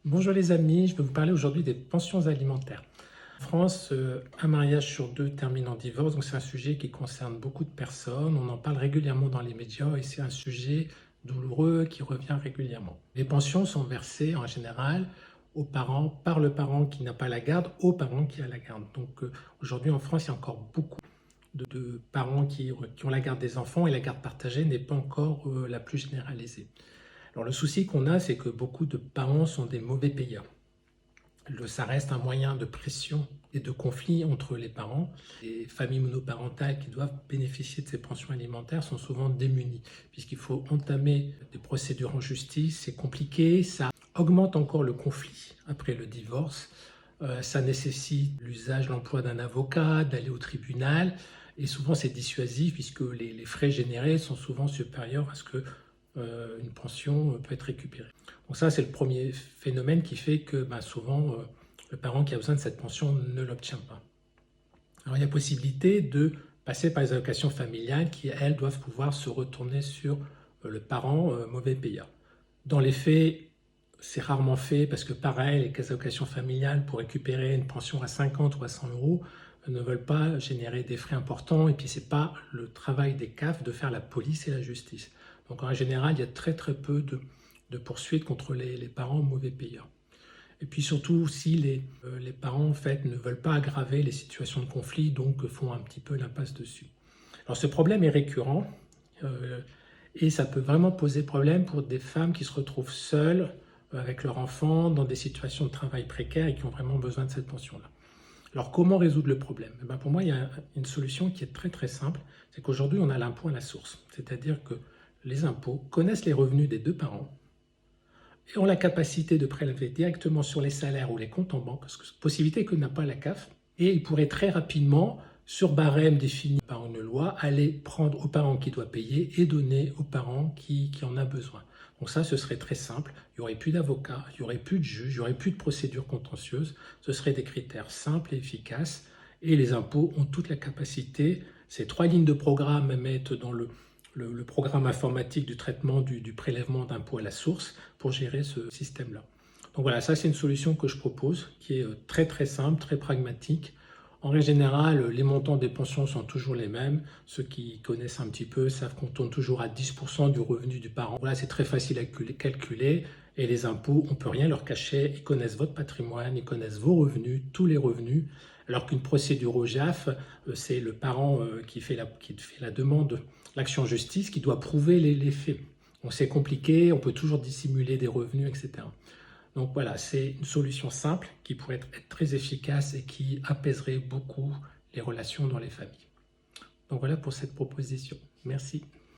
Bonjour les amis, je vais vous parler aujourd'hui des pensions alimentaires. En France, un mariage sur deux termine en divorce, donc c'est un sujet qui concerne beaucoup de personnes. On en parle régulièrement dans les médias et c'est un sujet douloureux qui revient régulièrement. Les pensions sont versées en général aux parents, par le parent qui n'a pas la garde, au parent qui a la garde. Donc aujourd'hui en France, il y a encore beaucoup de parents qui ont la garde des enfants et la garde partagée n'est pas encore la plus généralisée. Alors le souci qu'on a, c'est que beaucoup de parents sont des mauvais payeurs. Ça reste un moyen de pression et de conflit entre les parents. Les familles monoparentales qui doivent bénéficier de ces pensions alimentaires sont souvent démunies, puisqu'il faut entamer des procédures en justice, c'est compliqué, ça augmente encore le conflit après le divorce, ça nécessite l'usage, l'emploi d'un avocat, d'aller au tribunal, et souvent c'est dissuasif puisque les frais générés sont souvent supérieurs à ce que une pension peut être récupérée. Donc ça, c'est le premier phénomène qui fait que souvent, le parent qui a besoin de cette pension ne l'obtient pas. Alors il y a possibilité de passer par les allocations familiales qui, elles, doivent pouvoir se retourner sur le parent mauvais payeur. Dans les faits, c'est rarement fait parce que pareil, les allocations familiales pour récupérer une pension à 50 ou à 100 euros ne veulent pas générer des frais importants et puis c'est pas le travail des CAF de faire la police et la justice. Donc en général, il y a très peu de poursuites contre les parents mauvais payeurs. Et puis surtout, si les parents en fait ne veulent pas aggraver les situations de conflit, donc font un petit peu l'impasse dessus. Alors ce problème est récurrent et ça peut vraiment poser problème pour des femmes qui se retrouvent seules avec leur enfant dans des situations de travail précaires et qui ont vraiment besoin de cette pension-là. Alors comment résoudre le problème? Pour moi, il y a une solution qui est très simple, c'est qu'aujourd'hui on a l'impôt à la source, c'est-à-dire que les impôts connaissent les revenus des deux parents et ont la capacité de prélever directement sur les salaires ou les comptes en banque, possibilité que n'a pas la CAF, et ils pourraient très rapidement, sur barème défini par une loi, aller prendre au parent qui doit payer et donner au parent qui en a besoin. Donc ça, ce serait très simple, il n'y aurait plus d'avocats, il n'y aurait plus de juges, il n'y aurait plus de procédures contentieuses, ce seraient des critères simples et efficaces, et les impôts ont toute la capacité, ces 3 lignes de programme mettent dans le programme informatique du traitement du prélèvement d'impôts à la source pour gérer ce système-là. Donc voilà, ça c'est une solution que je propose, qui est très simple, très pragmatique. En règle générale, les montants des pensions sont toujours les mêmes. Ceux qui connaissent un petit peu savent qu'on tourne toujours à 10% du revenu du parent. Voilà, c'est très facile à calculer. Et les impôts, on ne peut rien leur cacher. Ils connaissent votre patrimoine, ils connaissent vos revenus, tous les revenus. Alors qu'une procédure au JAF, c'est le parent qui fait la demande, l'action en justice, qui doit prouver les faits. Donc c'est compliqué, on peut toujours dissimuler des revenus, etc. Donc voilà, c'est une solution simple qui pourrait être très efficace et qui apaiserait beaucoup les relations dans les familles. Donc voilà pour cette proposition. Merci.